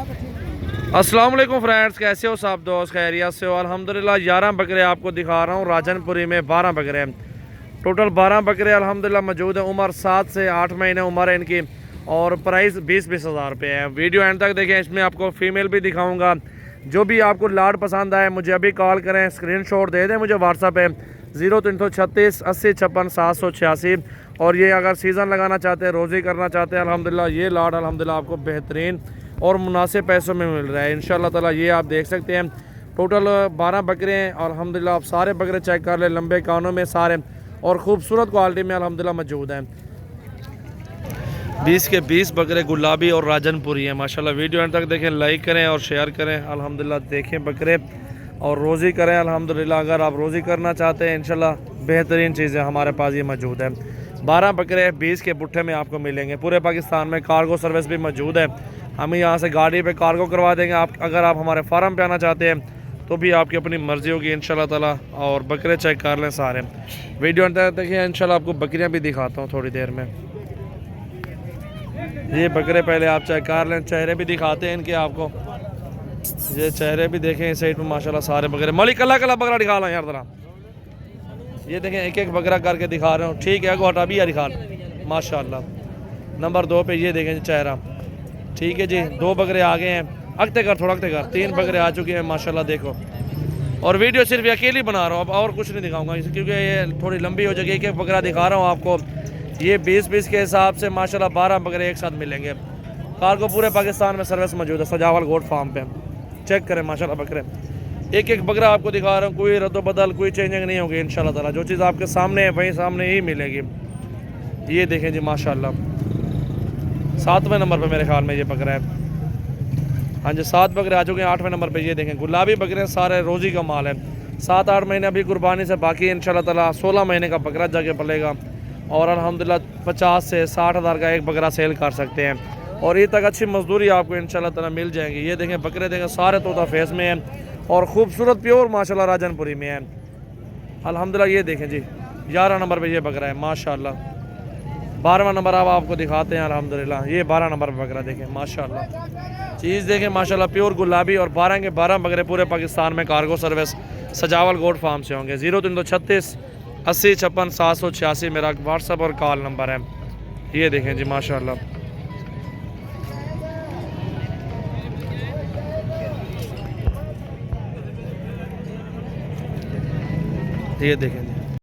अस्सलाम वालेकुम फ्रेंड्स, कैसे हो सब दोस्त? खैरियत से हो? अल्हम्दुलिल्लाह 11 बकरे आपको दिखा रहा हूँ। राजनपुरी में 12 बकरे हैं, टोटल 12 बकरे अल्हम्दुलिल्लाह मौजूद है। उम्र 7 से 8 महीने उम्र है इनकी और प्राइस 20-20 हज़ार रुपये है। वीडियो एंड तक देखें, इसमें आपको फ़ीमेल भी दिखाऊँगा। जो भी आपको लाड पसंद आए मुझे अभी कॉल करें, स्क्रीनशॉट दे दें मुझे व्हाट्सअप पे 0336 80 56 786। और ये अगर सीज़न लगाना चाहते हैं, रोज़ी करना चाहते हैं, अल्हम्दुलिल्लाह ये लाड अल्हम्दुलिल्लाह आपको बेहतरीन और मुनासिब पैसों में मिल रहा है इंशाल्लाह ताला। ये आप देख सकते हैं टोटल 12 बकरे हैं और अल्हम्दुलिल्लाह आप सारे बकरे चेक कर ले, लंबे कानों में सारे और खूबसूरत क्वालिटी में अल्हम्दुलिल्लाह मौजूद हैं। 20 के 20 बकरे गुलाबी और राजनपुरी हैं माशाल्लाह। वीडियो अंत तक देखें, लाइक करें और शेयर करें। अल्हम्दुलिल्लाह देखें बकरे और रोज़ी करें अल्हम्दुलिल्लाह। अगर आप रोज़ी करना चाहते हैं इंशाल्लाह बेहतरीन चीज़ें हमारे पास ये मौजूद है। 12 बकरे 20 के बुट्ठे में आपको मिलेंगे। पूरे पाकिस्तान में कार्गो सर्विस भी मौजूद है। हम यहाँ से गाड़ी पे कार्गो करवा देंगे। आप अगर आप हमारे फार्म पे आना चाहते हैं तो भी आपकी अपनी मर्ज़ी होगी इंशाल्लाह ताला। और बकरे चेक कर लें सारे। वीडियो अंत तक देखिए, इंशाल्लाह आपको बकरियाँ भी दिखाता हूँ थोड़ी देर में। ये बकरे पहले आप चेक कर लें, चेहरे भी दिखाते हैं इनके आपको। ये चेहरे भी देखें इस साइड में माशाल्लाह सारे बकरे। मलिक कला कला बकरा दिखा ला यार ज़रा। ये देखें एक एक बकरा करके दिखा रहे हो। ठीक है, गोटा भी है दिखा माशाल्लाह। नंबर 2 पे ये देखें चेहरा। ठीक है जी, 2 बकरे आ गए हैं। अगते कर, थोड़ा अगते कर। 3 बकरे आ चुके हैं माशाल्लाह देखो। और वीडियो सिर्फ अकेली बना रहा हूँ, अब और कुछ नहीं दिखाऊंगा क्योंकि ये थोड़ी लंबी हो जाएगी। एक एक बकरा दिखा रहा हूँ आपको। ये 20-20 के हिसाब से माशाल्लाह 12 बकरे एक साथ मिलेंगे। कार्गो पूरे पाकिस्तान में सर्विस मौजूद है सजावल गोट फार्म पे। चेक करें माशाल्लाह बकरे। एक एक बकरा आपको दिखा रहा हूँ, कोई रद्द बदल कोई चेंजिंग नहीं होगी इंशाल्लाह ताला। जो चीज़ आपके सामने है वहीं सामने ही मिलेगी। ये देखें जी माशाल्लाह 7वें नंबर पे मेरे ख्याल में ये बकरा है। हाँ जी, 7 बकरे आ चुके हैं। 8वें नंबर पे ये देखें गुलाबी बकरे सारे रोज़ी का माल है। 7-8 महीने अभी कुर्बानी से बाकी है इंशाल्लाह ताला। 16 महीने का बकरा जाके पलेगा और अल्हम्दुलिल्लाह 50 से 60 हज़ार का एक बकरा सेल कर सकते हैं। और ये तक अच्छी मजदूरी आपको इंशाल्लाह ताला मिल जाएंगी। ये देखें बकरे देखें सारे तोता फेस में हैं और खूबसूरत प्योर माशाल्लाह राजनपुरी में है अल्हम्दुलिल्लाह। ये देखें जी 11 नंबर पे ये बकरा है माशाल्लाह। 12वां नंबर अब आपको दिखाते हैं अल्हम्दुलिल्लाह। ये 12 नंबर पे बकरा देखें माशाल्लाह। चीज़ देखें माशाल्लाह प्योर गुलाबी। और 12 के 12 बकरे पूरे पाकिस्तान में कार्गो सर्विस सजावल गोट फार्म से होंगे। 0336 80 56 786 मेरा व्हाट्सअप और कॉल नंबर है। ये देखें जी माशाल्लाह। ये देखें